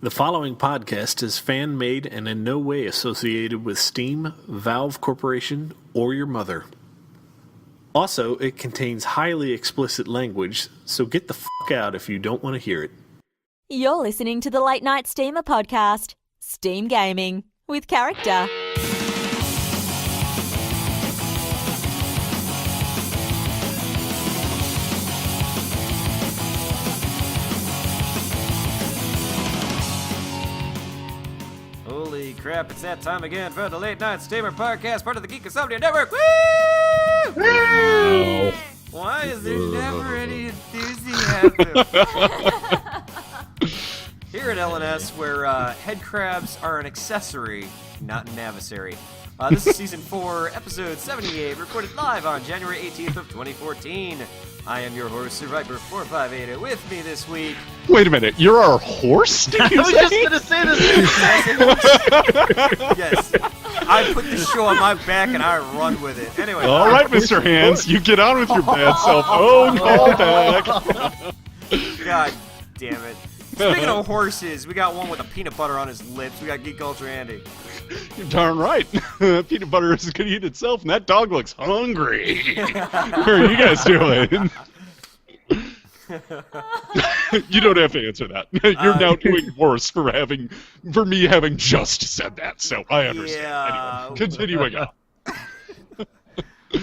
The following podcast is fan-made and in no way associated with Steam, Valve Corporation, or your mother. Also, it contains highly explicit language, so get the fuck out if you don't want to hear it. You're listening to the Late Night Steamer podcast, Steam Gaming, with Character. Holy crap, it's that time again for the Late Night Steamer podcast, part of the Geek Insomnia Network. Woo! Woo! Why is there never any enthusiasm? Here at LNS, where head crabs are an accessory, not an adversary. This is Season 4, Episode 78, recorded live on January 18th of 2014. I am your host, Survivor 458. With me this week... Wait a minute, you're our horse? Did you I was just gonna say this. Yes, I put the show on my back and I run with it. Anyway. All right, Mr. Hands, you get on with your bad self. Oh, call back. God damn it. Speaking of horses, we got one with a peanut butter on his lips. We got Geek Culture Andy. You're darn right. Peanut butter isn't going to eat itself, and that dog looks hungry. How are you guys doing? You don't have to answer that. You're now doing worse for me having just said that, so I understand. Yeah. Anyway, continuing on.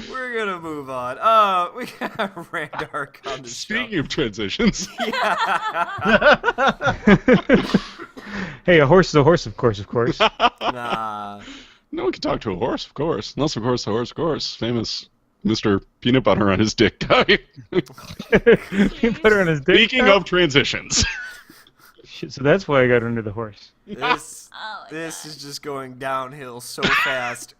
We're gonna move on. We got Randark on the Speaking of transitions. Hey, a horse is a horse, of course. Nah. No one can talk to a horse, of course. Unless, of course, famous Mr. Peanut Butter on his dick guy. Peanut butter on his dick. Speaking of transitions. Shit, so that's why I got under the horse. This is just going downhill so fast.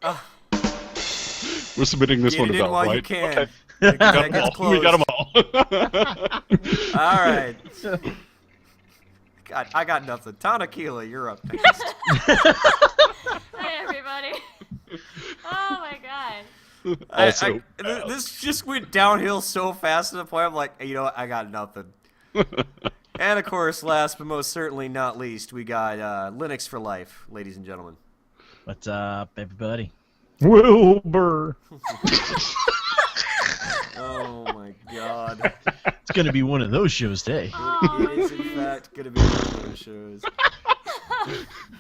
We're submitting this Get one it to in Bell, while right? you can. Okay. That gets We got them all. All right. God, I got nothing. Tanakila, you're up next. Hi, everybody. Oh, my God. Also, this just went downhill so fast to the point I'm like, you know what? I got nothing. And, of course, last but most certainly not least, we got Linux for life, ladies and gentlemen. What's up, everybody? Wilbur. Oh, my God. It's gonna be one of those shows today. It is, in fact, going to be one of those shows.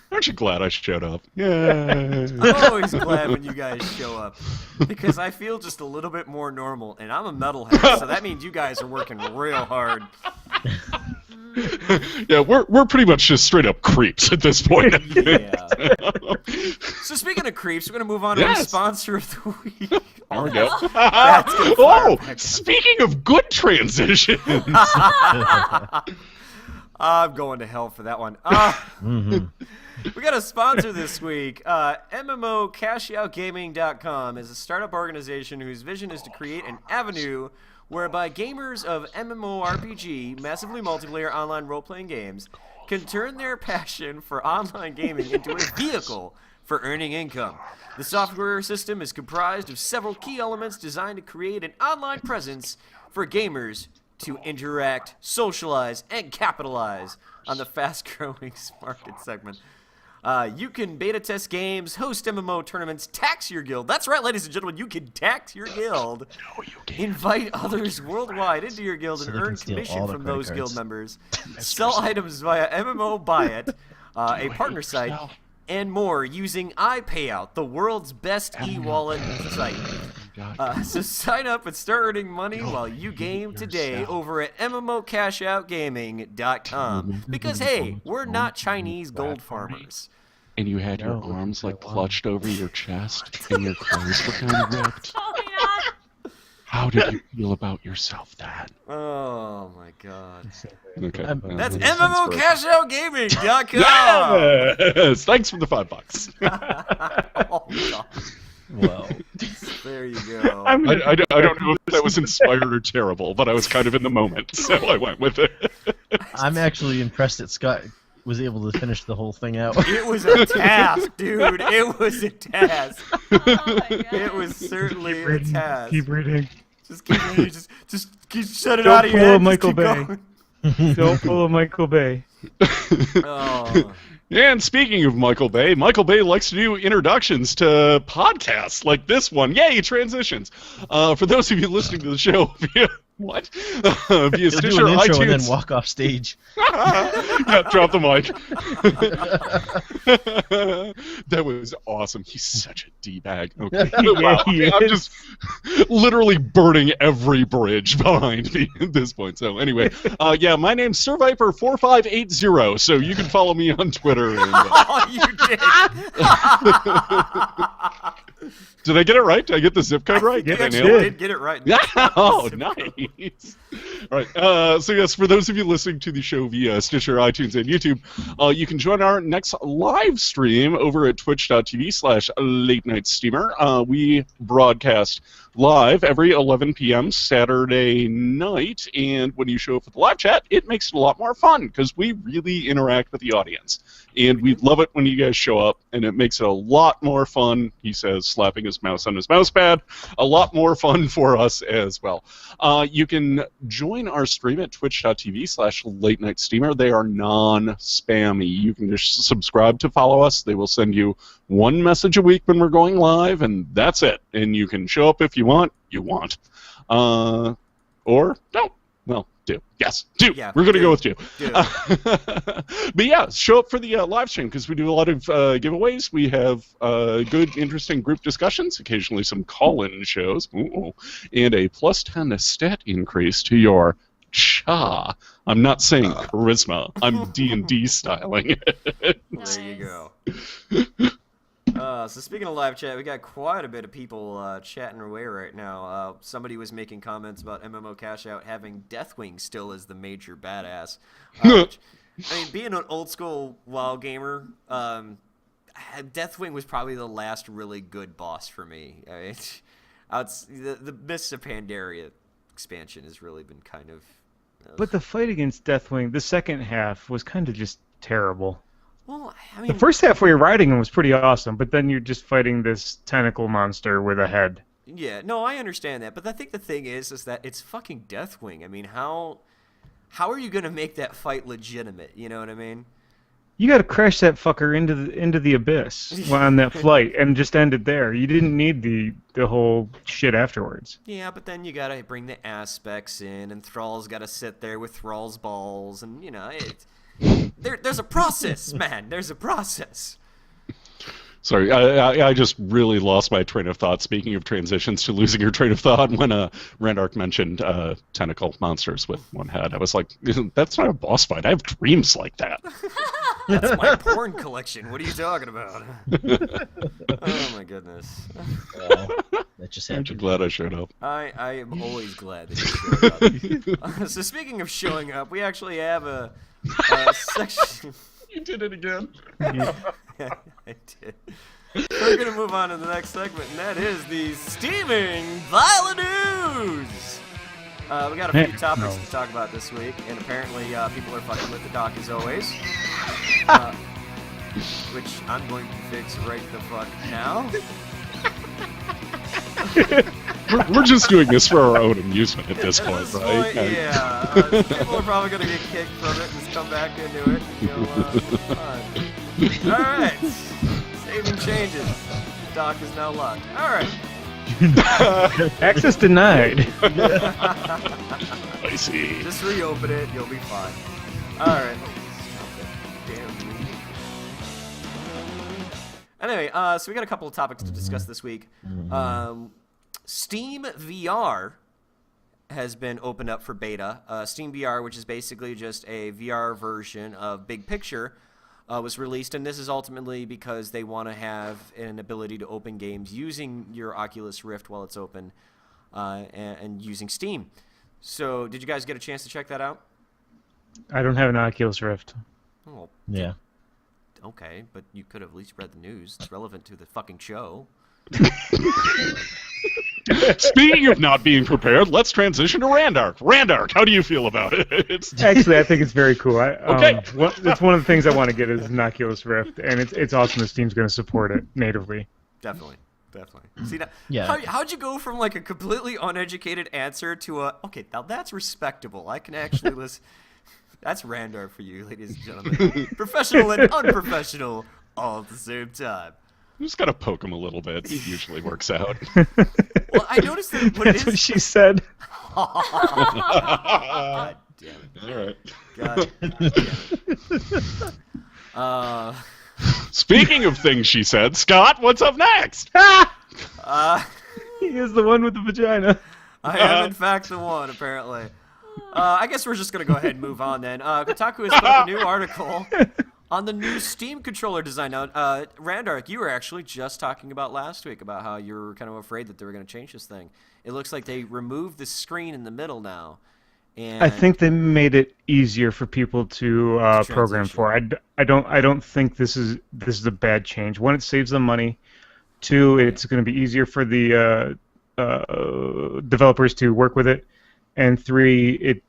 aren't you glad I showed up? Yeah. I'm always glad when you guys show up because I feel just a little bit more normal, and I'm a metalhead, so that means you guys are working real hard. Yeah, we're pretty much just straight up creeps at this point. Yeah. So speaking of creeps, we're gonna move on to our sponsor of the week. There we go. That's gonna Oh, fire back speaking of good transitions. I'm going to hell for that one. We got a sponsor this week. MMOCashOutGaming.com is a startup organization whose vision is to create an avenue whereby gamers of MMORPG, massively multiplayer online role-playing games, can turn their passion for online gaming into a vehicle for earning income. The software system is comprised of several key elements designed to create an online presence for gamers to interact, socialize, and capitalize on the fast-growing market segment. You can beta test games, host MMO tournaments, tax your guild. That's right, ladies and gentlemen, you can tax your guild. No, you can't. Invite others worldwide into your guild So and they can earn steal commission all the from credit those guild cards. members. Sell items via MMO Buy It, a partner site, and more using iPayout, the world's best e-wallet site. So sign up and start earning money while you game today over at MMOCashOutGaming.com. Because, hey, we're not Chinese gold farmers. And you had your arms like clutched over your chest, and your clothes were kind of ripped. Totally not. How did you feel about yourself, Dad? Oh, my God. Okay. That's MMOCashOutGaming.com. Yes! Thanks for the $5. Oh, God. Well, There you go. I don't know if that was inspired or terrible, but I was kind of in the moment, so I went with it. I'm actually impressed that Scott was able to finish the whole thing out. It was a task, dude. It was a task. Oh, my God. It was certainly a task. Keep reading. Just keep reading. Just shut it Don't out of your pull head. a Michael just keep Bay. going. Don't follow Michael Bay. Oh. And speaking of Michael Bay likes to do introductions to podcasts like this one. Yay, transitions. For those of you listening to the show via what? Via He'll Stitcher, do an intro iTunes. and then walk off stage. Yeah, drop the mic. That was awesome. He's such a d-bag. Okay. Yeah, he I'm is. just literally burning every bridge behind me at this point. So anyway, yeah, my name's SurViper4580, so you can follow me on Twitter. And, Oh, you did. did I get it right? Did I get the zip code right? You Did I actually nail it? did get it right. Yeah. Oh, nice. All right. So yes, for those of you listening to the show via Stitcher, iTunes, and YouTube, you can join our next live stream over at twitch.tv/Late Night Steamer. We broadcast live every 11 p.m. Saturday night, and when you show up for the live chat, it makes it a lot more fun because we really interact with the audience. And we love it when you guys show up, and it makes it a lot more fun, he says, slapping his mouse on his mouse pad, a lot more fun for us as well. You can join our stream at twitch.tv/Late Night Steamer. They are non-spammy. You can just subscribe to follow us. They will send you one message a week when we're going live, and that's it. And you can show up if you want. Or don't. Well, do. Yes, do. Yeah, We're going to do. go with do. Do. But yeah, show up for the live stream because we do a lot of giveaways. We have good, interesting group discussions, occasionally some call-in shows, and a +10 stat increase to your cha. I'm not saying charisma. I'm D&D styling it. Nice. There you go. So speaking of live chat, we got quite a bit of people chatting away right now. Somebody was making comments about MMO Cash Out having Deathwing still as the major badass. Which, I mean, being an old school WoW gamer, Deathwing was probably the last really good boss for me. I mean, the Mists of Pandaria expansion has really been kind of. But the fight against Deathwing, the second half was kind of just terrible. Well, I mean, The first half where you're riding him was pretty awesome, but then you're just fighting this tentacle monster with a head. yeah, no, I understand that, but I think the thing is that it's fucking Deathwing. I mean, how are you gonna make that fight legitimate? You know what I mean? You got to crash that fucker into the abyss on that flight and just end it there. You didn't need the whole shit afterwards. Yeah, but then you gotta bring the aspects in, and Thrall's gotta sit there with Thrall's balls, and you know, there's a process, man. There's a process. Sorry, I just really lost my train of thought. Speaking of transitions to losing your train of thought, when Randark mentioned tentacle monsters with one head, I was like, that's not a boss fight. I have dreams like that. That's my porn collection. What are you talking about? Oh my goodness. That just I'm happened. glad I showed up. I am always glad that you showed up. So speaking of showing up, we actually have a section. You did it again. I did. We're going to move on to the next segment, and that is the steaming pile of news. We got a few topics to talk about this week, and apparently people are fucking with the doc as always. Which I'm going to fix right the fuck now. We're just doing this for our own amusement at this point, At this right? point, yeah. People are probably going to get kicked from it and just come back into it. Fun. Alright. Saving changes. The dock is now locked. Alright. Access denied. I see. Just reopen it. You'll be fine. Alright. Damn me. Anyway, so we got a couple of topics to discuss this week. SteamVR has been opened up for beta. SteamVR, which is basically just a VR version of Big Picture, was released, and this is ultimately because they want to have an ability to open games using your Oculus Rift while it's open, and using Steam. So, did you guys get a chance to check that out? I don't have an Oculus Rift. Oh, Yeah. okay, but you could have at least read the news. It's relevant to the fucking show. Speaking of not being prepared, let's transition to Randark. Randark, how do you feel about it? Actually, I think it's very cool. Okay. It's one of the things I want to get is an Oculus Rift, and it's awesome that Steam's going to support it natively. Definitely. See, now, Yeah. how'd you go from like a completely uneducated answer to a, okay, now that's respectable. I can actually listen. That's Randar for you, ladies and gentlemen. Professional and unprofessional all at the same time. You just gotta poke him a little bit. It usually works out. Well, I noticed that what That's what she said. God damn it. All right. God damn it. Speaking of things she said, Scott, what's up next? He is the one with the vagina. I am, in fact, the one, apparently. I guess we're just going to go ahead and move on, then. Kotaku has put up a new article on the new Steam controller design. Now, Randark, you were actually just talking about last week about how you were kind of afraid that they were going to change this thing. It looks like they removed the screen in the middle now. And I think they made it easier for people to program for. I don't think this is a bad change. One, it saves them money. Two, it's going to be easier for the developers to work with it. And three,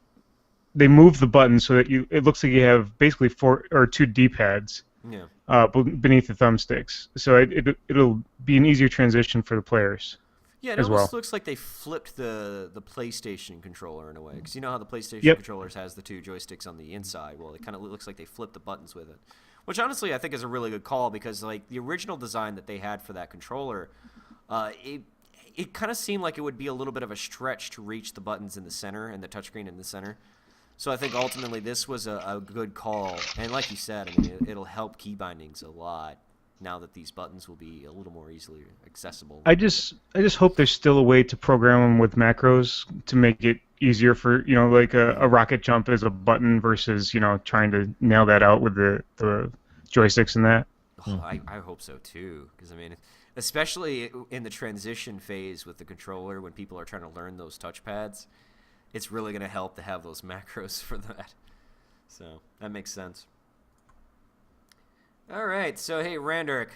they move the buttons so that it looks like you have basically 4 or 2 D-pads beneath the thumbsticks. So it'll be an easier transition for the players. Yeah, it almost looks like they flipped the PlayStation controller in a way, because you know how the PlayStation controllers has the 2 joysticks on the inside. Well, it kind of looks like they flipped the buttons with it, which honestly I think is a really good call, because like the original design that they had for that controller, it kind of seemed like it would be a little bit of a stretch to reach the buttons in the center and the touchscreen in the center. So I think ultimately this was a good call, and like you said, I mean it'll help key bindings a lot now that these buttons will be a little more easily accessible. I just hope there's still a way to program them with macros to make it easier for, like a rocket jump is a button versus, trying to nail that out with the joysticks and that. Oh, I hope so too, because I mean, especially in the transition phase with the controller when people are trying to learn those touchpads, it's really going to help to have those macros for that. So that makes sense. All right, so hey, Randark.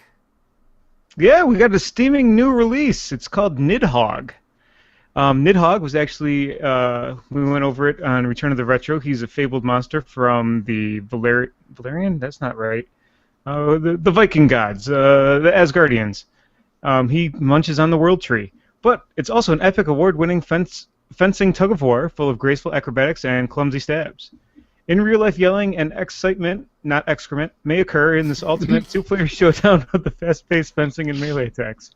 Yeah, we got a steaming new release. It's called Nidhogg. Nidhogg was actually, we went over it on Return of the Retro. He's a fabled monster from the Valerian? That's not right. The Viking gods, the Asgardians. He munches on the World Tree. But it's also an epic award-winning fencing tug-of-war full of graceful acrobatics and clumsy stabs. In real-life yelling and excitement, not excrement, may occur in this ultimate 2-player showdown of the fast-paced fencing and melee attacks.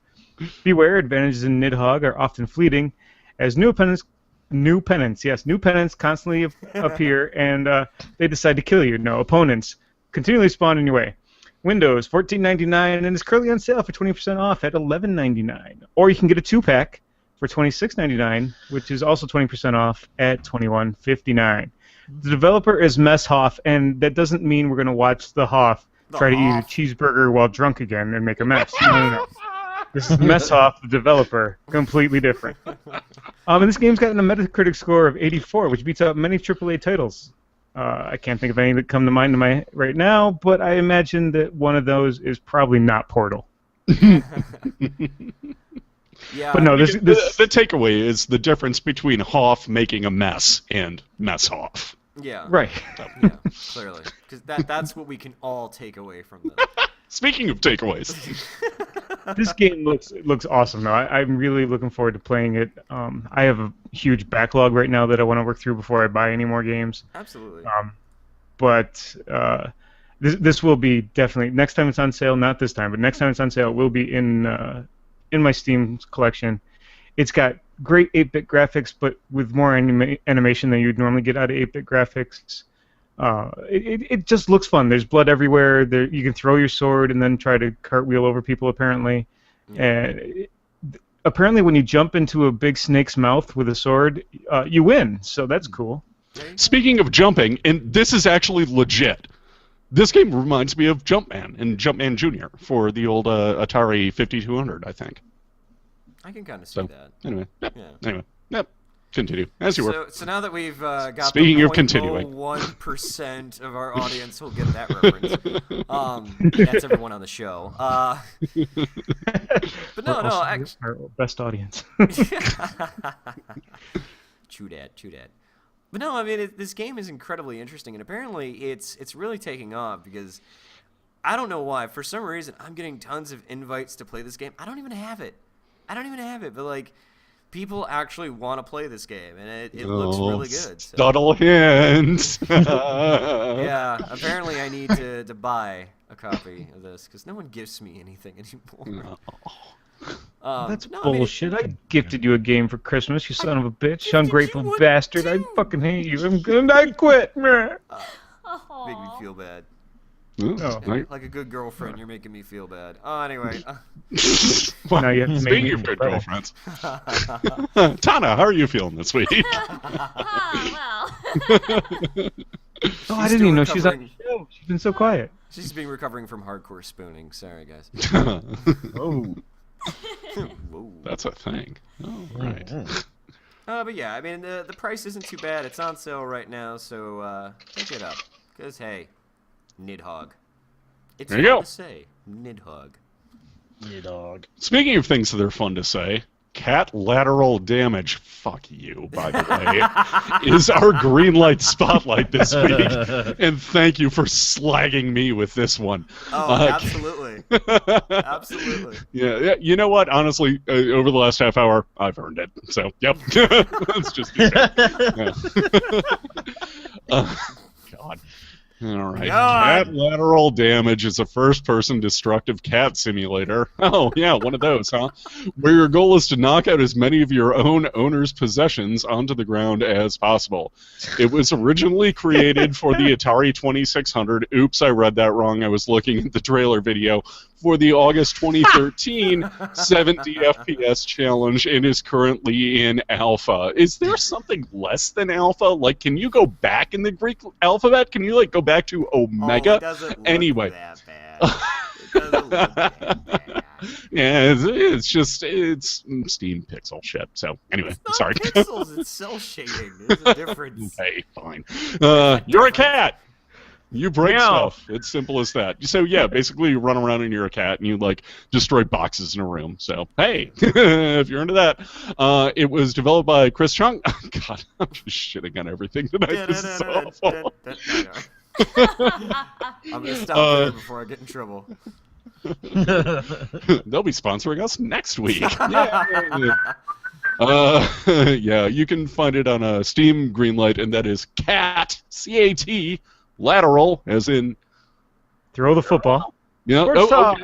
Beware, advantages in Nidhogg are often fleeting, as new opponents constantly appear, and they decide to kill you. No, opponents continually spawn in your way. Windows, $14.99, and is currently on sale for 20% off at $11.99. Or you can get a 2-pack for $26.99, which is also 20% off at $21.59. The developer is Mess Hoff, and that doesn't mean we're going to watch the Hoff try to eat a cheeseburger while drunk again and make a mess. No. This is Mess Hoff, the developer. Completely different. And this game's gotten a Metacritic score of 84, which beats out many AAA titles. I can't think of any that come to mind right now, but I imagine that one of those is probably not Portal. Yeah, but no, the takeaway is the difference between Hoff making a mess and Mess Hoff. Yeah. Right. Yeah, clearly. Because that's what we can all take away from this. Speaking of takeaways. This game looks awesome, though. I'm really looking forward to playing it. I have a huge backlog right now that I want to work through before I buy any more games. Absolutely. But this will be definitely, next time it's on sale, not this time, but next time it's on sale, it will be in my Steam collection. It's got great 8-bit graphics, but with more animation than you'd normally get out of 8-bit graphics. It just looks fun. There's blood everywhere. You can throw your sword and then try to cartwheel over people, apparently. Yeah. And apparently when you jump into a big snake's mouth with a sword, you win, so that's cool. Speaking of jumping, and this is actually legit, this game reminds me of Jumpman and Jumpman Jr. for the old Atari 5200, I think. I can kind of see that. Anyway, continue as you were. So now that we've got Speaking the of continuing, 1% of our audience will get that reference. That's everyone on the show. But no, our best audience. True that. But no, I mean, this game is incredibly interesting, and apparently it's really taking off because I don't know why. For some reason, I'm getting tons of invites to play this game. I don't even have it, but like people actually want to play this game, and it looks really good. So. Subtle hints. Yeah, apparently I need to buy a copy of this because no one gives me anything anymore. That's no, I mean, bullshit. I gifted you a game for Christmas, you son of a bitch. Ungrateful bastard. I fucking hate you. I quit. Make me feel bad. Oh. Like a good girlfriend, you're making me feel bad. Anyway. Well, Now you have to make speaking me of good feel girlfriends, Tana, how are you feeling this week? Well. Oh, I didn't even know she's on the show. She's been so quiet. She's been recovering from hardcore spooning. Sorry, guys. Oh. Whoa. That's a thing. Oh, right. But yeah, I mean, the price isn't too bad. It's on sale right now, so pick it up. Because, hey, Nidhogg. It's There you fun go. to say. Nidhogg. Nidhogg. Speaking of things that are fun to say, Catlateral Damage, fuck you, by the way, is our Greenlight spotlight this week. And thank you for slagging me with this one. Oh, absolutely. Absolutely. Yeah, you know what? Honestly, over the last half hour, I've earned it. So, yep. Let's just do that. Yeah. God. All right. Catlateral Damage is a first-person destructive cat simulator. Oh, yeah, one of those, huh? Where your goal is to knock out as many of your own owner's possessions onto the ground as possible. It was originally created for the Atari 2600. Oops, I read that wrong. I was looking at the trailer video. For the August 2013 70 FPS challenge and is currently in alpha. Is there something less than alpha? Like, can you go back in the Greek alphabet? Can you, like, go back to Omega? It doesn't look Anyway. that bad. It doesn't look that bad. Yeah, it's just, it's Steam pixel shit. So, anyway, It's not sorry. pixels, it's cell shading. There's a difference. Okay, fine. You're a cat! You break stuff. It's simple as that. So yeah, basically you run around and you're a cat and you like destroy boxes in a room. So hey, if you're into that, it was developed by Chris Chung. God, I'm just shitting on everything tonight. This is awful. I'm gonna stop there before I get in trouble. They'll be sponsoring us next week. Yeah, you can find it on Steam Greenlight, and that is CAT, C-A-T, lateral, as in Throw the football. yeah. Sports talk.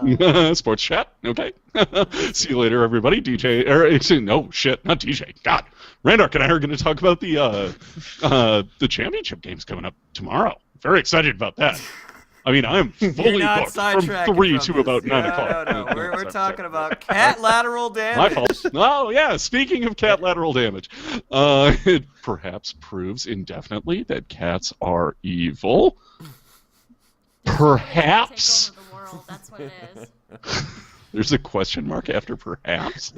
Okay. Sports chat. Okay. See you later, everybody. DJ. No shit, not DJ. God, Randark and I are going to talk about the championship games coming up tomorrow. Very excited about that. I mean, I'm fully booked from 3 to about 9 o'clock. No. We're talking about Catlateral Damage. My fault. Oh, yeah, speaking of Catlateral Damage, it perhaps proves indefinitely that cats are evil. Perhaps. Take over the world. That's what it is. There's a question mark after perhaps.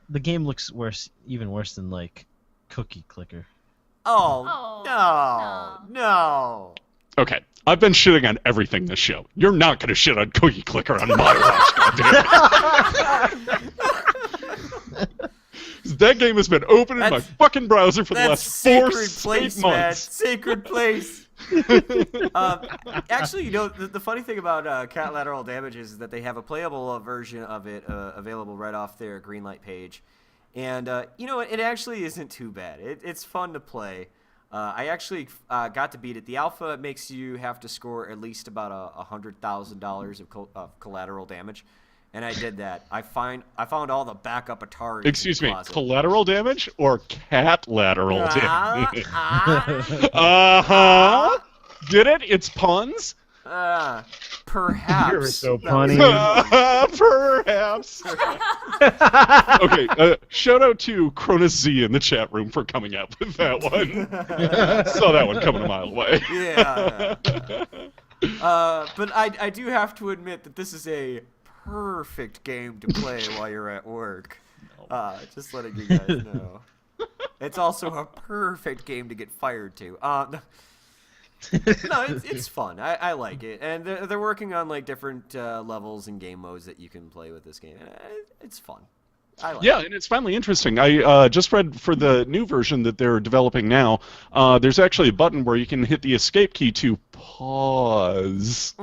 The game looks worse, even worse than like Cookie Clicker. Oh, no. Okay, I've been shitting on everything this show. You're not going to shit on Cookie Clicker on my watch, goddammit. That game has been open in my fucking browser for the last 4 straight months. Sacred place. Actually, you know, the funny thing about Catlateral Damage is that they have a playable version of it available right off their Greenlight page. And, you know, it actually isn't too bad. It's fun to play. I actually got to beat it. The alpha makes you have to score at least about $100,000 of collateral damage. And I did that. I found all the backup Atari. Excuse me, collateral damage or cat lateral damage? Uh-huh. Get it? It's puns? Perhaps. You're so punny. Perhaps. Okay, shout out to Cronus Z in the chat room for coming up with that one. Saw that one coming a mile away. Yeah. But I do have to admit that this is a perfect game to play while you're at work. Just letting you guys know. It's also a perfect game to get fired to. No, it's fun. I like it, and they're working on like different levels and game modes that you can play with this game. It's fun. I like it. And it's finally interesting. I just read for the new version that they're developing now. There's actually a button where you can hit the escape key to pause.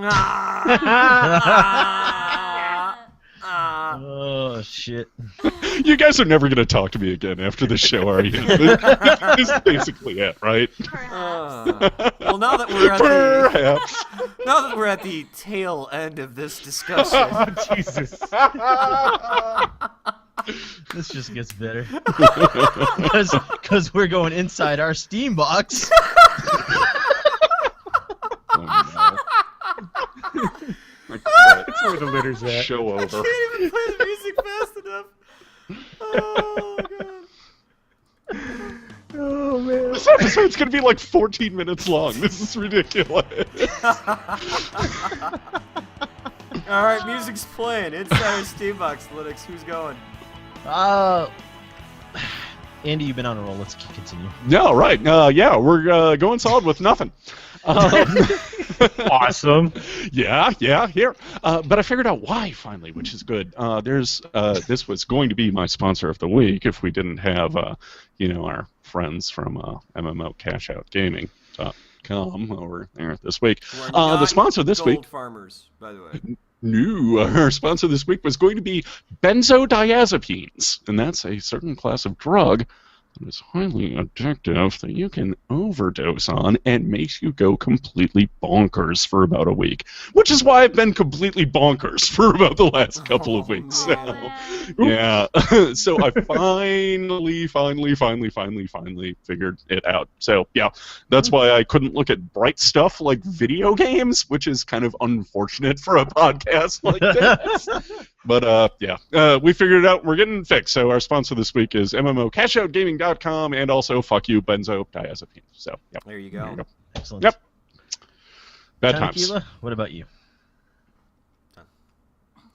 Oh shit. You guys are never going to talk to me again after this show, are you? This is basically it, right? Perhaps. Well, now that we're at the tail end of this discussion, Oh, Jesus. This just gets better. Because we're going inside our Steam box. Oh, no. That's where the litter's at. Show over. can't even play the music fast enough. Oh god. Oh, man. This episode's going to be like 14 minutes long. This is ridiculous. All right, music's playing inside our Steam box. Linux, who's going? Andy, you've been on a roll. Let's continue. No, right. Yeah, we're going solid with nothing. Awesome. Yeah, here. But I figured out why finally, which is good. This was going to be my sponsor of the week if we didn't have, our friends from MMOCashOutGaming.com over there this week. The sponsor this Gold week. Farmers, by the way. Our sponsor this week was going to be benzodiazepines, and that's a certain class of drug that is highly addictive that you can overdose on and makes you go completely bonkers for about a week, which is why I've been completely bonkers for about the last couple of weeks. man. Yeah, so I finally figured it out. So yeah, that's why I couldn't look at bright stuff like video games, which is kind of unfortunate for a podcast like this. But we figured it out. We're getting fixed. So our sponsor this week is MMOCashOutGaming.com and also fuck you benzodiazepines. So yeah, There you go. Excellent. Yep. Bad times. Tranquila, what about you?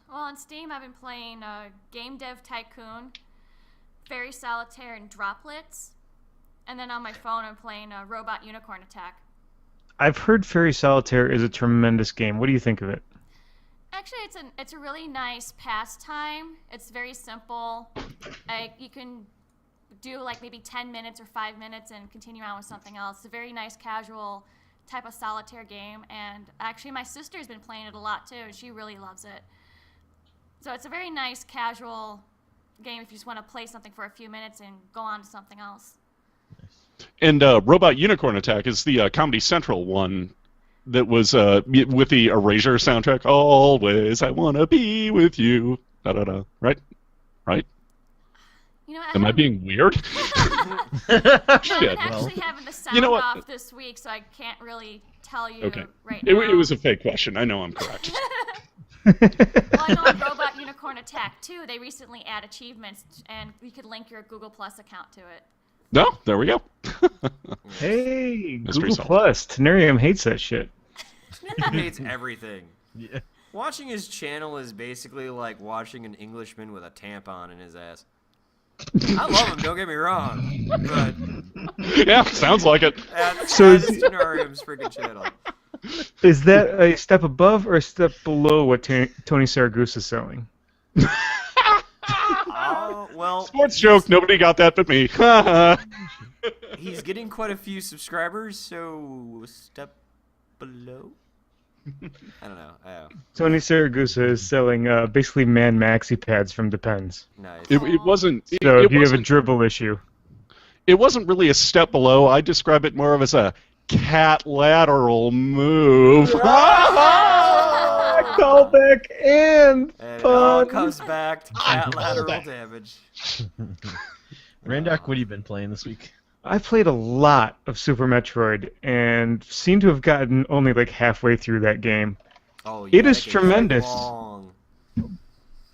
Well, on Steam, I've been playing Game Dev Tycoon, Fairy Solitaire, and Droplets. And then on my phone, I'm playing Robot Unicorn Attack. I've heard Fairy Solitaire is a tremendous game. What do you think of it? Actually, it's a really nice pastime. It's very simple. You can do like maybe 10 minutes or 5 minutes and continue on with something else. It's a very nice casual type of solitaire game, and actually my sister's been playing it a lot too, and she really loves it. So it's a very nice casual game if you just want to play something for a few minutes and go on to something else. And Robot Unicorn Attack is the Comedy Central one that was with the Erasure soundtrack. Always I wanna be with you. Da da da. Right? You know, Am I being weird? I'm Shit. actually having the sound You know what? off this week, so I can't really tell you Okay. right It now. was a fake question. I know I'm correct. Well, I know in Robot Unicorn Attack 2, they recently add achievements, and you could link your Google Plus account to it. No, there we go. Hey, Mystery Google solved. Plus. Tenerium hates that shit. He hates everything. Yeah. Watching his channel is basically like watching an Englishman with a tampon in his ass. I love him, don't get me wrong, but Yeah, sounds like it. that's So that is- is Tenarium's freaking channel. Is that a step above or a step below what Tony Saragusa is selling? Oh, well, Sports joke. Nobody got that but me. he's getting quite a few subscribers, so a step below? I don't know. Tony Saragusa is selling basically man maxi pads from Depends. Nice. It wasn't. So it if you have a wasn't- dribble issue. It wasn't really a step below. I describe it more of as a catlateral move. Callback and And it all pun. comes back to cat lateral damage. Randock, what have you been playing this week? I played a lot of Super Metroid and seem to have gotten only like halfway through that game. Oh, It yeah, is that game's tremendous. long.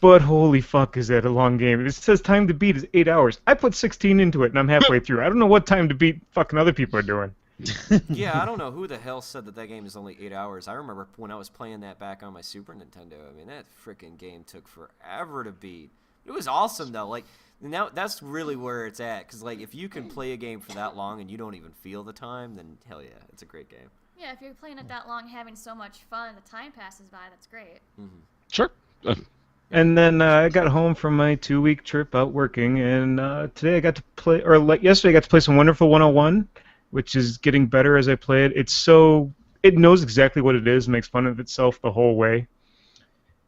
But holy fuck, is that a long game. It says time to beat is 8 hours. I put 16 into it and I'm halfway through. I don't know what time to beat fucking other people are doing. Yeah, I don't know who the hell said that game is only 8 hours. I remember when I was playing that back on my Super Nintendo. I mean, that freaking game took forever to beat. It was awesome though. Like now, that's really where it's at. Cause like if you can play a game for that long and you don't even feel the time, then hell yeah, it's a great game. Yeah, if you're playing it that long, having so much fun, the time passes by, that's great. Sure. And then I got home from my 2-week trip out working, and today I got to play, or yesterday I got to play some Wonderful 101, which is getting better as I play it. It knows exactly what it is, makes fun of itself the whole way.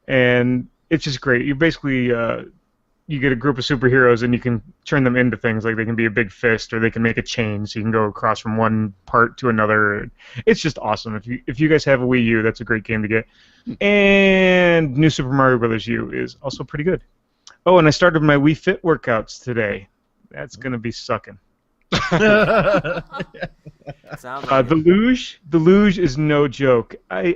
And it's just great. You basically you get a group of superheroes and you can turn them into things. Like they can be a big fist or they can make a chain, so you can go across from one part to another. It's just awesome. If you guys have a Wii U, that's a great game to get. And New Super Mario Bros. U is also pretty good. Oh, and I started my Wii Fit workouts today. That's gonna be sucking. Sounds like The luge is no joke. I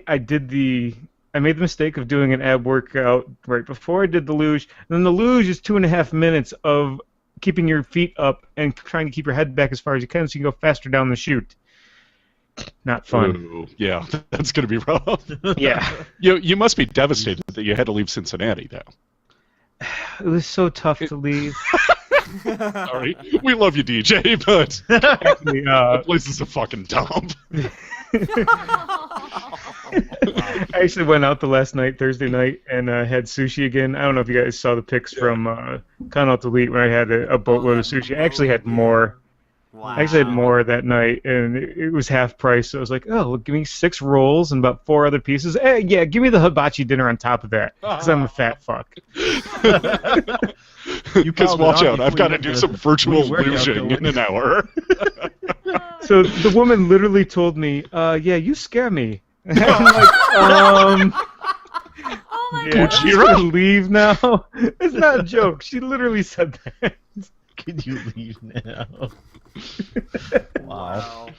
made the mistake of doing an ab workout right before I did the luge. And then the luge is 2.5 minutes of keeping your feet up and trying to keep your head back as far as you can so you can go faster down the chute. Not fun. Ooh, yeah, that's going to be rough. Yeah. You must be devastated that you had to leave Cincinnati, though. It was so tough to leave. Sorry. We love you, DJ, but Actually, the place is a fucking dump. I actually went out the last night, Thursday night, and had sushi again. I don't know if you guys saw the pics from Connaught Elite when I had a boatload of sushi. I actually had more. wow. I actually had more that night, and it was half price. So I was like, oh, well, give me 6 rolls and about 4 other pieces. Hey, yeah, give me the hibachi dinner on top of that, because I'm a fat fuck. Because watch out, I've got to do some virtual luging in an hour. So the woman literally told me, yeah, you scare me. And I'm like, Oh my yeah, god. she's gonna leave now. It's not a joke. She literally said that. Can you leave now? Wow.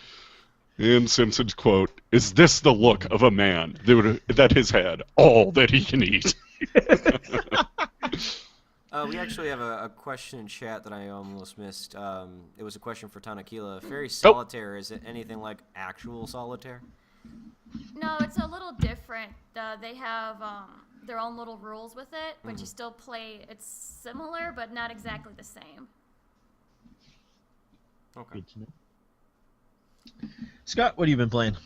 And Simpson's quote, "Is this the look of a man that has had all that he can eat?" We actually have a question in chat that I almost missed. It was a question for Tanakila. Fairy Solitaire, is it anything like actual solitaire? No, it's a little different. They have their own little rules with it, but you still play. It's similar, but not exactly the same. Okay. Good to know. Scott, what have you been playing?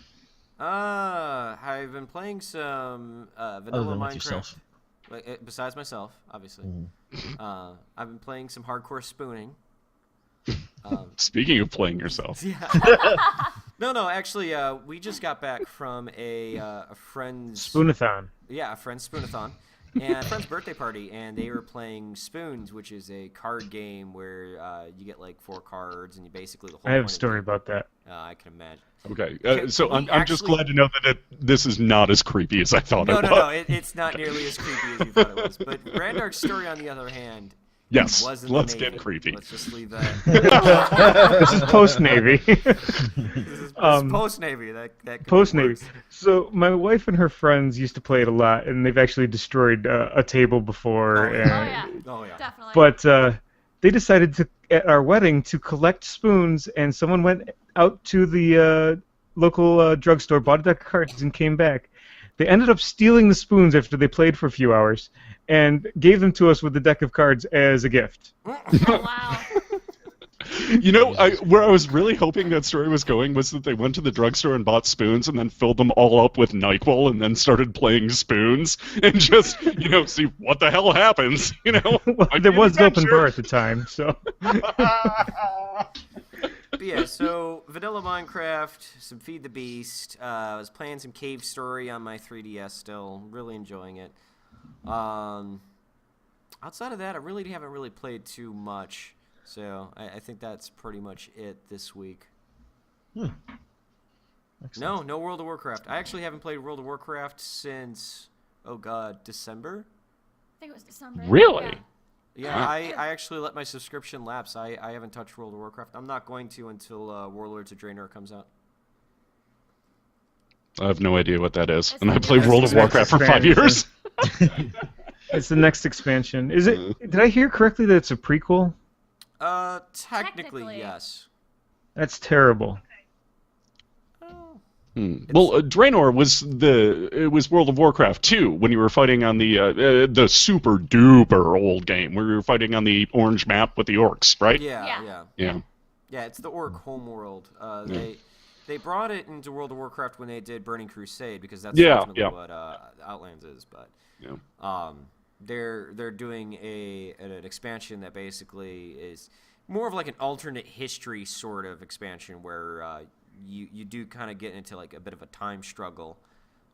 I've been playing some Other vanilla than with Minecraft. yourself. Besides myself, obviously. I've been playing some hardcore spooning. Speaking of playing yourself. Yeah. No, actually, we just got back from a friend's... Spoonathon. Yeah, a friend's spoonathon. And a friend's birthday party, and they were playing Spoons, which is a card game where you get like 4 cards, and you basically... the whole I have a point of the story game- about that. I can imagine. Okay, Can so we I'm just actually- glad to know that this is not as creepy as I thought No, it no, was. no, it's not nearly as creepy as you thought it was. But Randark's story, on the other hand, Yes, wasn't let's amazing. get creepy. Let's just leave that. This is post-Navy. This is post-Navy. That could be Post-Navy. worse. So my wife and her friends used to play it a lot, and they've actually destroyed a table before. Oh, yeah. and- Oh yeah, Oh, yeah. definitely. But they decided to, at our wedding, to collect spoons, and someone went out to the local drugstore, bought a deck of cards, and came back. They ended up stealing the spoons after they played for a few hours, and gave them to us with the deck of cards as a gift. Oh wow. You know, where I was really hoping that story was going was that they went to the drugstore and bought spoons and then filled them all up with NyQuil and then started playing spoons and just, see what the hell happens, Well, I there did was open adventure. bar at the time, so. But yeah, so vanilla Minecraft, some Feed the Beast. I was playing some Cave Story on my 3DS still, really enjoying it. Outside of that, I really haven't really played too much, so I think that's pretty much it this week. Excellent. No World of Warcraft. I actually haven't played World of Warcraft since, December? I think it was December. Really? Yeah, I actually let my subscription lapse. I haven't touched World of Warcraft. I'm not going to until Warlords of Draenor comes out. I have no idea what that is, It's and I the played next World of Warcraft for 5 years. It's the next expansion. Is it? Did I hear correctly that it's a prequel? Technically, Technically. yes. That's terrible. Well, Draenor was World of Warcraft 2 when you were fighting on the super duper old game where you were fighting on the orange map with the orcs, right? Yeah. Yeah. Yeah, it's the Orc homeworld. They brought it into World of Warcraft when they did Burning Crusade because that's ultimately what Outlands is. But they're doing an expansion that basically is more of like an alternate history sort of expansion where you do kind of get into like a bit of a time struggle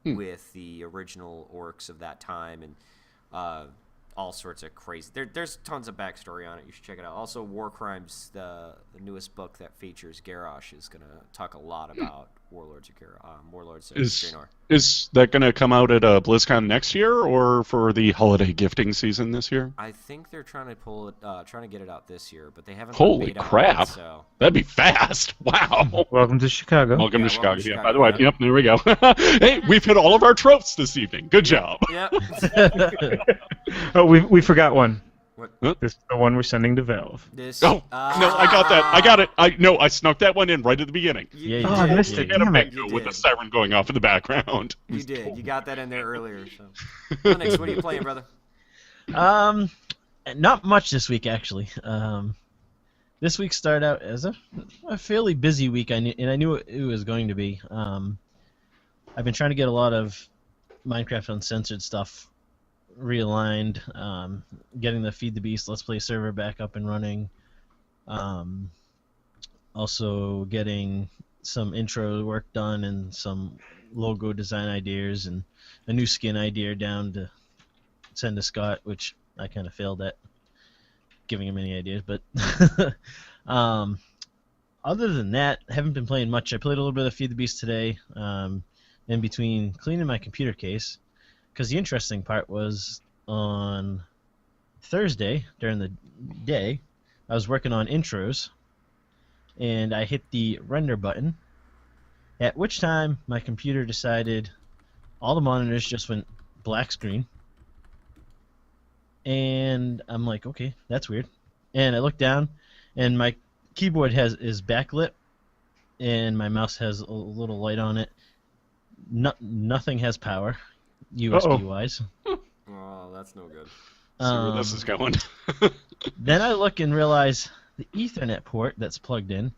with the original orcs of that time, and all sorts of crazy. There's tons of backstory on it. You should check it out. Also, War Crimes, the newest book that features Garrosh, is going to talk a lot about Warlords of Draenor. Is that going to come out at BlizzCon next year or for the holiday gifting season this year? I think they're trying to get it out this year, but they haven't. Holy crap! Yet, so. That'd be fast. Wow. Welcome to Chicago. Welcome to Chicago. Yeah. By the way, yep. There we go. Hey, we've hit all of our tropes this evening. Good job. Yep. Oh, we forgot one. What? This is the one we're sending to Valve. No, I got that. I got it. I snuck that one in right at the beginning. Yeah, Oh, I missed it. And a Damn it. bingo with a siren going off in the background. You did. You got that in there earlier. So, Linux, what are you playing, brother? Not much this week actually. This week started out as a fairly busy week. I knew it was going to be. I've been trying to get a lot of Minecraft Uncensored stuff realigned, getting the Feed the Beast Let's Play server back up and running, also getting some intro work done and some logo design ideas and a new skin idea down to send to Scott, which I kind of failed at giving him any ideas, but other than that, I haven't been playing much. I played a little bit of Feed the Beast today, in between cleaning my computer case. Because the interesting part was on Thursday, during the day, I was working on intros, and I hit the render button, at which time my computer decided all the monitors just went black screen. And I'm like, okay, that's weird. And I look down, and my keyboard is backlit, and my mouse has a little light on it. Nothing has power. USB-wise. Oh, that's no good. See where this is going. Then I look and realize the Ethernet port that's plugged in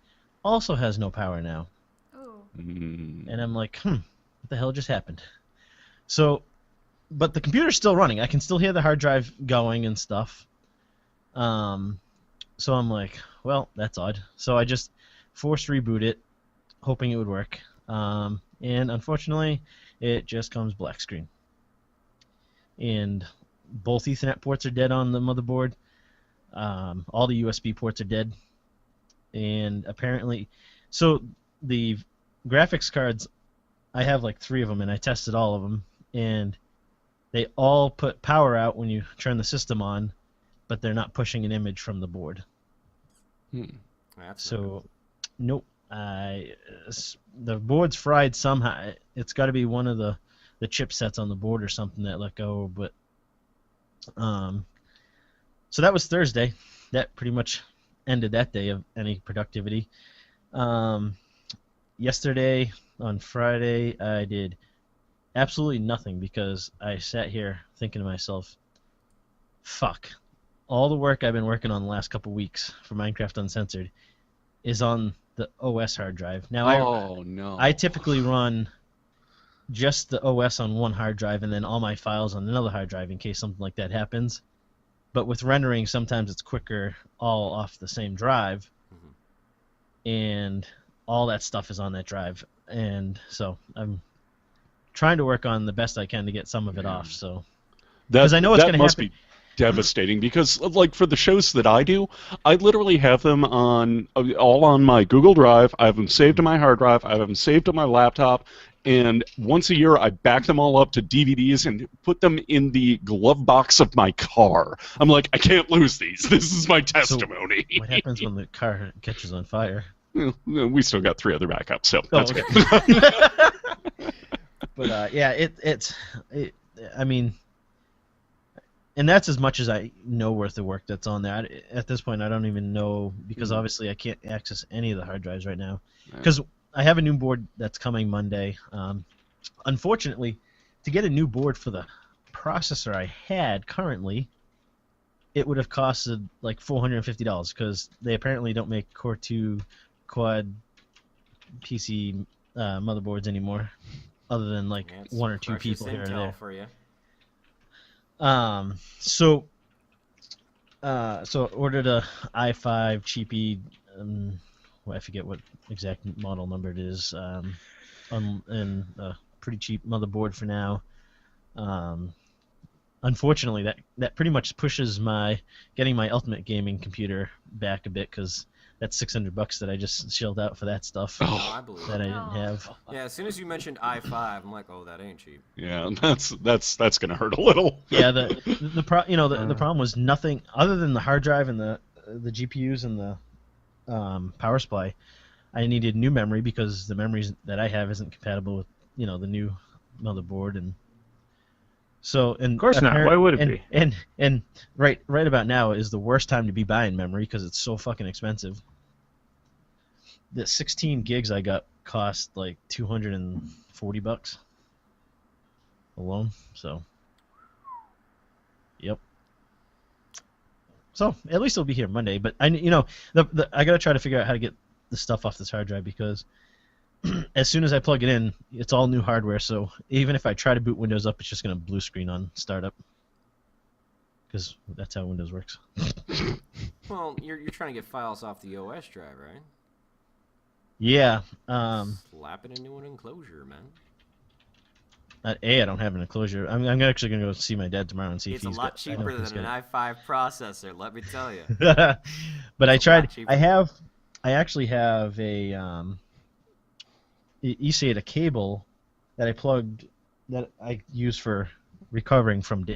also has no power now. Ooh. And I'm like, what the hell just happened? So, but the computer's still running. I can still hear the hard drive going and stuff. So I'm like, well, that's odd. So I just forced reboot it, hoping it would work. And unfortunately, it just comes black screen. And both Ethernet ports are dead on the motherboard. All the USB ports are dead. And apparently, so the graphics cards, I have like 3 of them, and I tested all of them, and they all put power out when you turn the system on, but they're not pushing an image from the board. So, nope. The board's fried somehow. It's got to be one of the chipsets on the board or something that let go. But so that was Thursday. That pretty much ended that day of any productivity. Yesterday on Friday, I did absolutely nothing because I sat here thinking to myself, "Fuck! All the work I've been working on the last couple weeks for Minecraft Uncensored is on the OS hard drive." Now, I typically run just the OS on one hard drive and then all my files on another hard drive in case something like that happens. But with rendering, sometimes it's quicker all off the same drive, and all that stuff is on that drive. And so I'm trying to work on the best I can to get some of it off. So because I know it's going to happen. Be devastating because, like, for the shows that I do, I literally have them all on my Google Drive. I have them saved to my hard drive. I have them saved to my laptop. And once a year, I back them all up to DVDs and put them in the glove box of my car. I'm like, I can't lose these. This is my testimony. So what happens when the car catches on fire? Well, we still got 3 other backups, so that's okay. good. But yeah, I mean, and that's as much as I know worth of work that's on there. At this point, I don't even know because obviously I can't access any of the hard drives right now because I have a new board that's coming Monday. Unfortunately, to get a new board for the processor I had currently, it would have costed like $450 because they apparently don't make Core 2 quad PC motherboards anymore, other than like 1 or 2 people here and there. For you. So ordered a i5 cheapie. I forget what exact model number it is. And a pretty cheap motherboard for now. unfortunately, that pretty much pushes getting my Ultimate Gaming computer back a bit, because that's $600 that I just shelled out for that stuff Oh, I believe that I it. didn't have. Yeah, as soon as you mentioned i5, I'm like, oh, that ain't cheap. Yeah, that's gonna hurt a little. Yeah, the problem was nothing other than the hard drive and the GPUs and the power supply. I needed new memory because the memories that I have isn't compatible with the new motherboard, and so Of course not. Why would it be? And right about now is the worst time to be buying memory because it's so fucking expensive. The 16 gigs I got cost like $240 alone. So, yep. So at least it'll be here Monday. But I gotta try to figure out how to get the stuff off this hard drive, because as soon as I plug it in, it's all new hardware. So even if I try to boot Windows up, it's just gonna blue screen on startup, because that's how Windows works. Well, you're trying to get files off the OS drive, right? Yeah. Slap it into an enclosure, man. I don't have an enclosure. I'm actually gonna go see my dad tomorrow and see if It's he's a lot cheaper than an i5 processor, let me tell you. But I tried. cheaper. I actually have a eSATA cable that I plugged, that I use for recovering from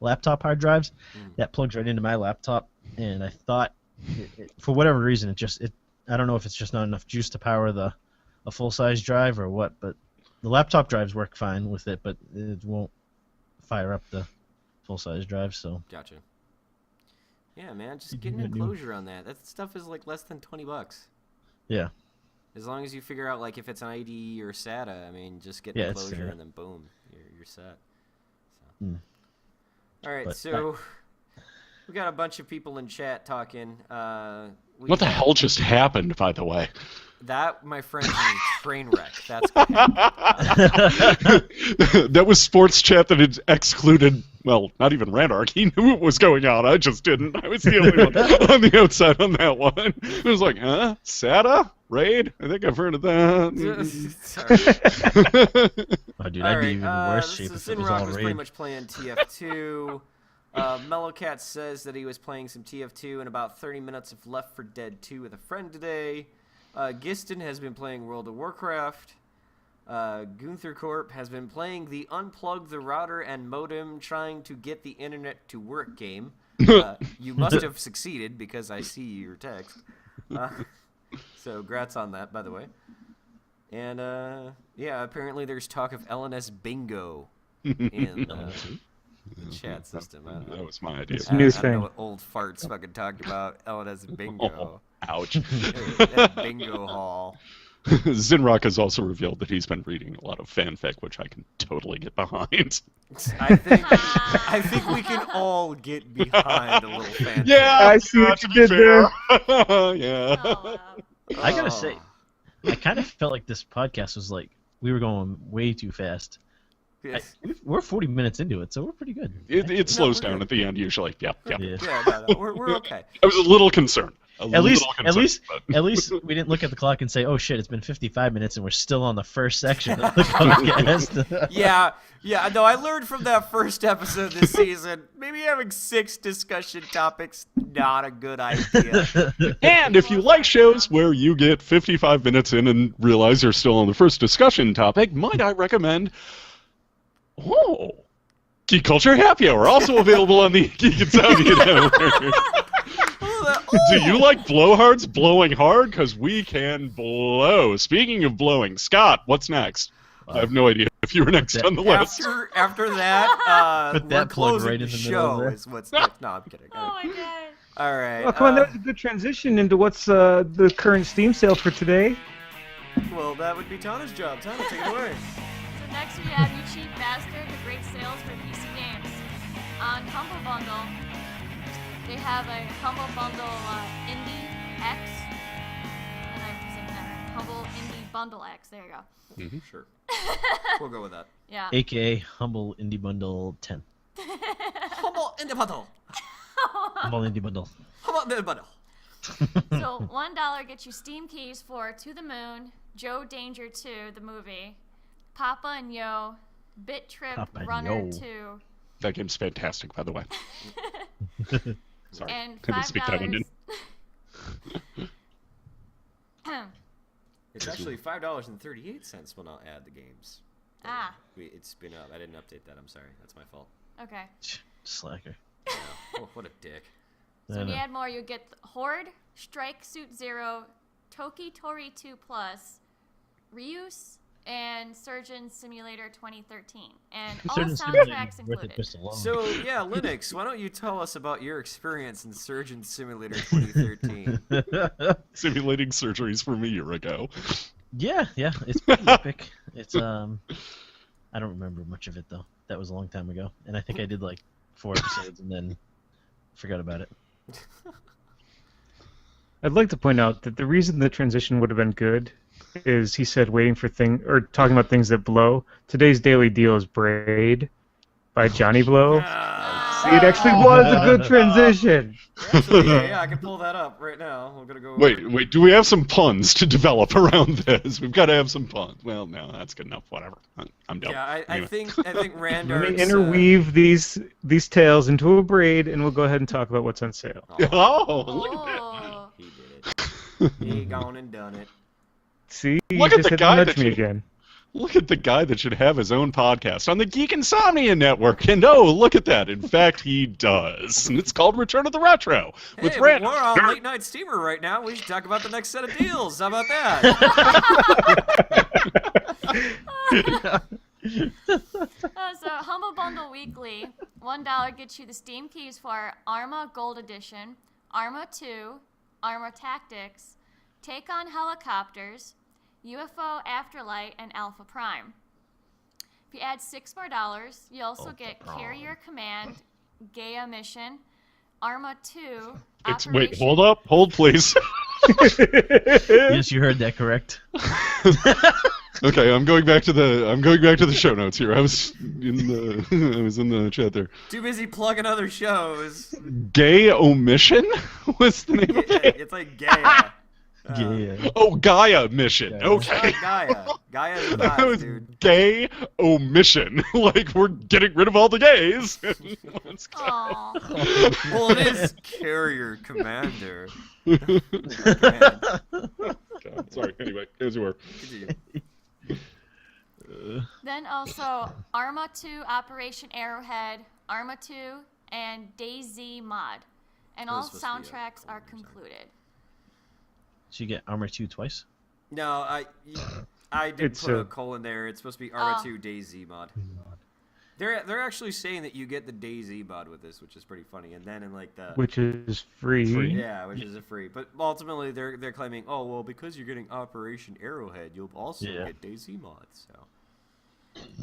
laptop hard drives. That plugs right into my laptop, and I thought, for whatever reason, I don't know if it's just not enough juice to power a full-size drive or what, but the laptop drives work fine with it, but it won't fire up the full-size drive. So Gotcha. Yeah, man, just get an enclosure on that. That stuff is like less than $20. yeah. As long as you figure out like if it's an IDE or SATA, I mean, just get an Yeah, it's enclosure SATA. and then boom, you're set. Hmm. All right, But so we got a bunch of people in chat talking. What the hell just happened, by the way? That, my friend, is a train wreck. That's what happened. That was sports chat that had excluded, well, not even Ranark. He knew what was going on. I just didn't. I was the only one on the outside on that one. It was like, huh? SATA? Raid? I think I've heard of that. Sorry. Oh, dude, All I'd be right, even worse shape this is if it was Sinrock all was pretty raid. much playing TF2. Mellowcat says that he was playing some TF2 and about 30 minutes of Left 4 Dead 2 with a friend today. Giston has been playing World of Warcraft. Gunther Corp has been playing the Unplug the Router and Modem Trying to Get the Internet to Work game. You must have succeeded because I see your text. So, grats on that, by the way. And, yeah, apparently there's talk of LNS Bingo in the chat system. I don't know. That was my idea. It's a new I don't know thing. what old farts fucking talked about LNS Bingo. Ouch. That bingo hall. Zinrock has also revealed that he's been reading a lot of fanfic, which I can totally get behind. I think we can all get behind a little fan. Yeah, I see what to you be did there. fair. Yeah. Oh, wow. I gotta say, I kind of felt like this podcast was like we were going way too fast. Yes. We're 40 minutes into it, so we're pretty good. It slows we're down good. at the end usually. Yeah. Yeah. Yeah, no, we're okay. I was a little concerned. At least we didn't look at the clock and say, "Oh shit, it's been 55 minutes and we're still on the first section of the podcast." Yeah. No, I learned from that first episode this season. Maybe having 6 discussion topics not a good idea. And if you like shows where you get 55 minutes in and realize you're still on the first discussion topic, might I recommend Geek Culture Happy Hour, also available on the Geek Insomnia Network. Do you like blowhards blowing hard? Because we can blow. Speaking of blowing, Scott, what's next? I have no idea if you were next on the list. After that, Put we're that plug closing right the in the middle show. there. Is what's next. No, I'm kidding. Oh my god. All right. Oh, come on, that was a good transition into what's the current Steam sale for today. Well, that would be Tana's job. Tana, take it away. So next we have You Cheap Bastard, the great sales for PC games. On Humble Bundle, they have a Humble Bundle Indie X. And I'm saying that right. Humble Indie Bundle X. There you go. Sure. We'll go with that. Yeah. AKA Humble Indie Bundle 10. Humble in the bundle. Humble Indie Bundle. Humble in the bundle. So $1 gets you Steam keys for To the Moon, Joe Danger 2, the movie, Papa and Yo, Bit Trip Papa and Runner Yo. 2, That game's fantastic, by the way. Sorry, And couldn't speak that one in. It's actually $5.38 when I'll add the games. Ah, It's been up. I didn't update that. I'm sorry. That's my fault. okay. Slacker. Yeah. Oh, what a dick. So when you add more, you get Horde, Strike Suit Zero, Toki Tori 2 Plus, Reuse, and Surgeon Simulator 2013. And all Surgeon Simulator soundtracks is worth it included. just alone. So, yeah, Linux, why don't you tell us about your experience in Surgeon Simulator 2013? Simulating surgeries from a year ago. Yeah, it's pretty epic. It's I don't remember much of it though. That was a long time ago, and I think I did like 4 episodes and then forgot about it. I'd like to point out that the reason the transition would have been good is he said talking about things that blow. Today's daily deal is Braid by Johnny Blow. See, it actually was a good transition. Actually, yeah, I can pull that up right now. We're gonna go. Wait, do we have some puns to develop around this? We've got to have some puns. Well, no, that's good enough. Whatever. I'm done. Yeah, I Anyway. think Randar. Let me interweave these tales into a braid, and we'll go ahead and talk about what's on sale. Oh, look at that. Oh, He did it. He gone and done it. See, you Look at just the had to guy nudge that me you- again. Look at the guy that should have his own podcast on the Geek Insomnia Network. And oh, look at that. In fact, he does. And it's called Return of the Retro with Hey, Rand. we're on Late Night Steamer right now. We should talk about the next set of deals. How about that? So Humble Bundle Weekly, $1 gets you the Steam keys for Arma Gold Edition, Arma 2, Arma Tactics, Take on Helicopters, UFO Afterlight, and Alpha Prime. If you add $6 more, you also get Carrier Command, Gaia Mission, Arma 2, Wait, Operation- hold please. Yes, you heard that correct. Okay, I'm going back to the show notes here. I was in the chat there. Too busy plugging other shows. Gay Omission was the name of it. It's like Gaia. Yeah. Oh, Gaia Mission. Yeah. It's Okay. not Gaia. Gaia's the That vibe, was dude. gay omission. Like, we're getting rid of all the gays. Let's go. Aw. Well, it is Carrier Commander. God, sorry. Anyway, as you were. Continue. Then also Arma 2, Operation Arrowhead, Arma 2, and DayZ mod. And all This was the, soundtracks are sorry. concluded. So you get Armor 2 twice? No, I did It's put a a- colon there. It's supposed to be Arma Oh. 2 DayZ mod. They're actually saying that you get the DayZ mod with this, which is pretty funny. And then in like the Which is free. yeah, which is a free. But ultimately they're claiming, oh well, because you're getting Operation Arrowhead, you'll also Yeah. get DayZ mod. So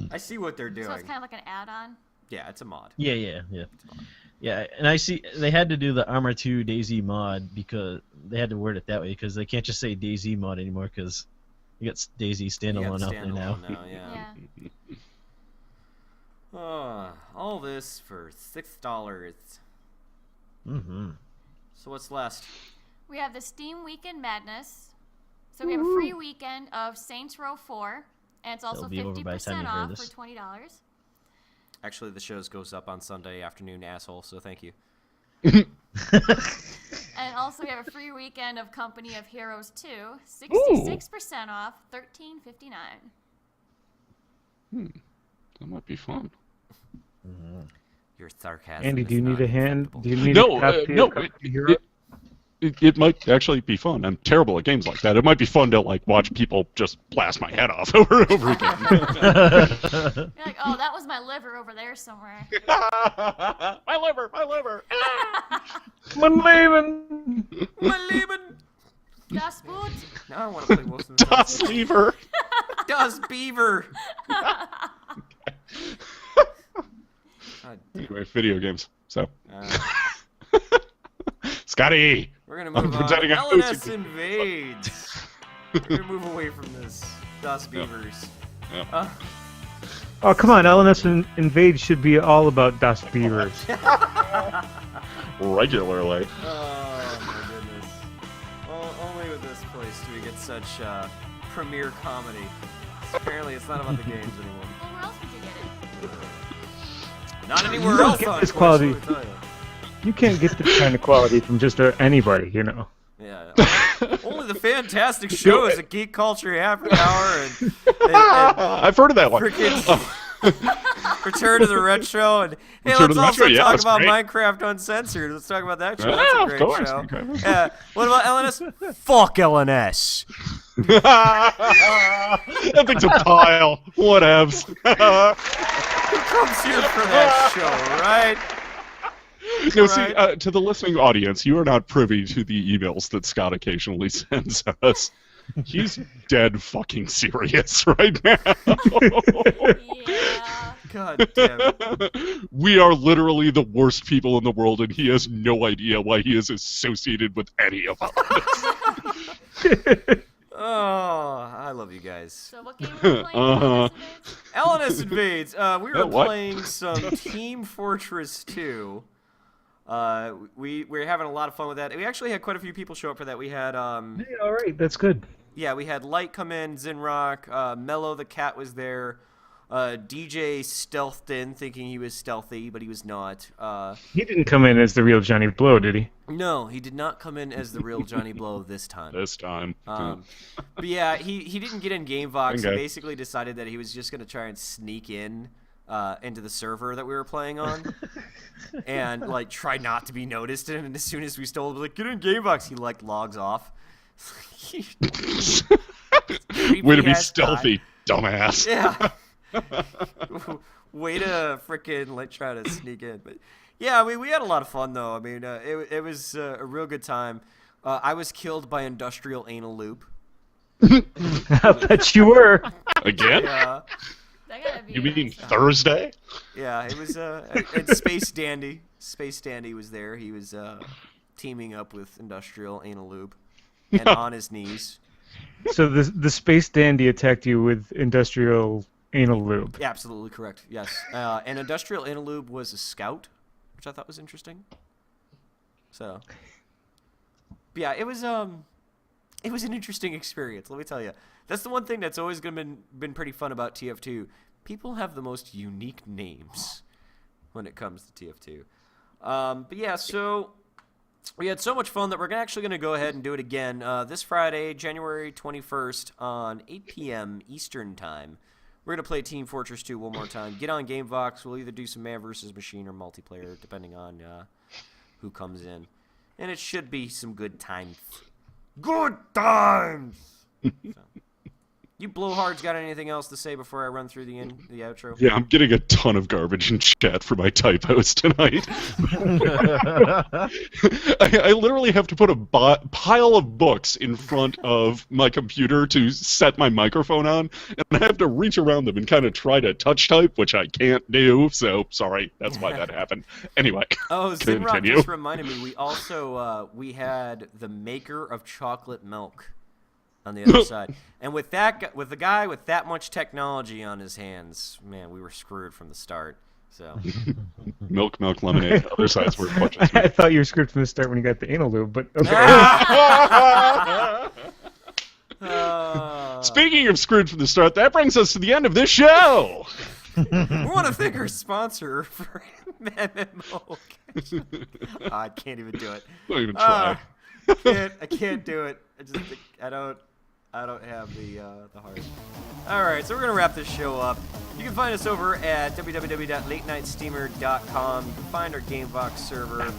I see what they're doing. So it's kind of like an add-on. Yeah, it's a mod. Yeah. Yeah, and I see they had to do the Armor 2 DayZ mod because they had to word it that way because they can't just say DayZ mod anymore because you got DayZ You standalone got out there now. standalone yeah. All this for $6. Mm-hmm. So what's last? We have the Steam Weekend Madness. So we have a free weekend of Saints Row 4, and it's also That'll be over by the time 50% you hear off this. for $20. Actually, the shows goes up on Sunday afternoon, asshole. So thank you. And also we have a free weekend of Company of Heroes 2, 66% off, $13.59. That might be fun. Your sarcasm. Andy, is do you need not a hand? acceptable. Do you need No, a copy no. of Copy Hero? It might actually be fun. I'm terrible at games like that. It might be fun to like watch people just blast my head off over and over again. You're like, oh, that was my liver over there somewhere. my liver. Mein Leben! My Leben! Das Boot. Now I want to play Wilson. Das Lever. Das Beaver. God, Anyway, video games. So, uh, Scotty. we're gonna move on. pretending I'm LNS hosting. Invades. We're gonna move away from this. Das Beavers. Yeah. Oh, come on. LNS Invades should be all about Das Beavers. Regularly. Oh my goodness. Only with this place do we get such premiere comedy. Apparently, it's not about the games anymore. Well, where else would you get it? Not anywhere else on this Twitch, quality. let me tell you. You can't get this kind of quality from just anybody, you know. Yeah. Only the fantastic shows at Geek Culture Happy Hour and I've heard of that one. frickin' Return to the Retro and hey, Return to let's the also Retro, yeah, talk that's about great. Minecraft Uncensored. Let's talk about that show. Yeah, That's a of great course. show. Okay. Yeah. What about LNS? Fuck LNS. That thing's a pile. Whatevs. Who comes here for that show, right? No, see, to the listening audience, you are not privy to the emails that Scott occasionally sends us. He's dead fucking serious right now. Yeah. God damn it. We are literally the worst people in the world, and he has no idea why he is associated with any of us. Oh, I love you guys. So what game are we playing? LNS Invades. We were What? playing some Team Fortress 2. We were having a lot of fun with that. We actually had quite a few people show up for that. We had Hey, all right, that's good. yeah, we had Light come in, Zinrock, Mello the cat was there. DJ stealthed in, thinking he was stealthy, but he was not. He didn't come in as the real Johnny Blow, did he? No, he did not come in as the real Johnny Blow this time. This time. But yeah, he didn't get in GameVox. Okay. He basically decided that he was just going to try and sneak in into the server that we were playing on, and like try not to be noticed. And as soon as we stole, like get in GameVox, he like logs off. Way to be Creepy-ass guy. stealthy, dumbass. Yeah. Way to frickin' like try to sneak in, but yeah, I mean we had a lot of fun though. I mean it was a real good time. I was killed by industrial anal loop. I bet you were. Again? Yeah, That gotta be You mean nice. Thursday? yeah, it was. And Space Dandy, Space Dandy was there. He was teaming up with industrial anal loop, and on his knees. So the Space Dandy attacked you with industrial anal lube. Yeah, absolutely correct. Yes, and industrial anal lube was a scout, which I thought was interesting. So, but yeah, it was an interesting experience. Let me tell you, that's the one thing that's always been pretty fun about TF2. People have the most unique names when it comes to TF2. But yeah, so we had so much fun that we're actually going to go ahead and do it again this Friday, January 21st on 8 p.m. Eastern Time. We're going to play Team Fortress 2 one more time. Get on GameVox. We'll either do some man versus machine or multiplayer, depending on who comes in. And it should be some good times. Good times! So. You blowhards got anything else to say before I run through the outro? Yeah, I'm getting a ton of garbage in chat for my typos tonight. I literally have to put a pile of books in front of my computer to set my microphone on, and I have to reach around them and kind of try to touch type, which I can't do, so sorry, that's why that happened. Anyway, Oh, Zinrock continue. just reminded me, we also we had the maker of chocolate milk on the other side. And with the guy with that much technology on his hands, man, we were screwed from the start. So Milk, lemonade, other sides were a bunch of I sweet. thought you were scripted from the start when you got the anal lube, but okay. Speaking of screwed from the start, that brings us to the end of this show. we want to thank our sponsor for MMO. I can't even do it. Don't even try. I can't do it. I don't have the heart. All right, so we're gonna wrap this show up. You can find us over at www.latenightsteamer.com. You can find our GameVox server in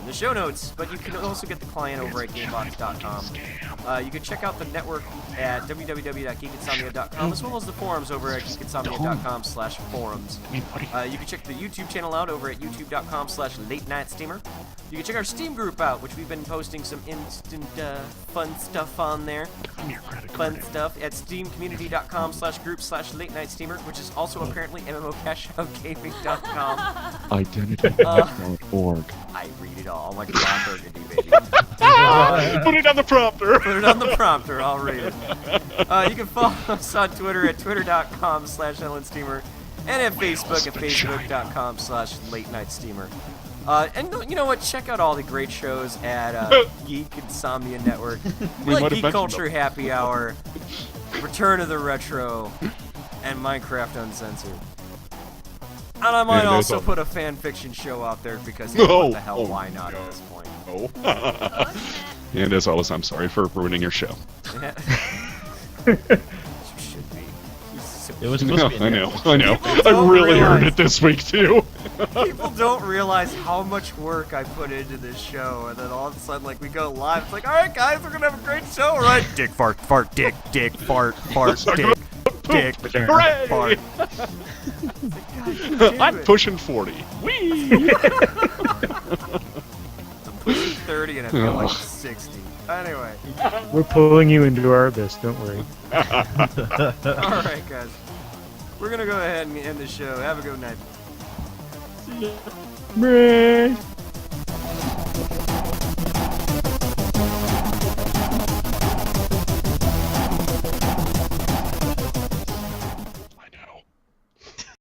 the show notes, but you can also get the client over at GameVox.com. You can check out the network at www.geekinsomnia.com, as well as the forums over at geekinsomnia.com/forums. You can check the YouTube channel out over at youtube.com/latenightsteamer. You can check our Steam group out, which we've been posting some instant fun stuff on there. Fun stuff at steamcommunity.com/group/latenightsteamer, which is also apparently mmocashoutgaming.com. Identity.org. I read it all like John Burgundy, baby. Put it on the prompter. Put it on the prompter, I'll read it. You can follow us on Twitter at twitter.com/LNSteamer and at Facebook at facebook.com/latenightsteamer. And you know what? Check out all the great shows at Geek Insomnia Network, might like have Geek mentioned Culture Happy Hour, Return to the Retro, and Minecraft Uncensored. And I might And also it's put a fan fiction show out there because No. what the hell, Oh, why not no. at this point? Oh. Oh, shit. And as always, I'm sorry for ruining your show. You should be. So It was supposed to be I in know. there. I know. People I don't really realize- earned it this week too. People don't realize how much work I put into this show, and then all of a sudden, like, we go live. It's like, all right, guys, we're gonna have a great show, right? Dick, fart, fart, dick, dick, fart, fart, dick, dick, Hooray! fart. I'm pushing 40. Whee! I'm pushing 30 and I feel like 60. Anyway, We're pulling you into our abyss. Don't worry. all right, guys, we're gonna go ahead and end the show. Have a good night. Meh.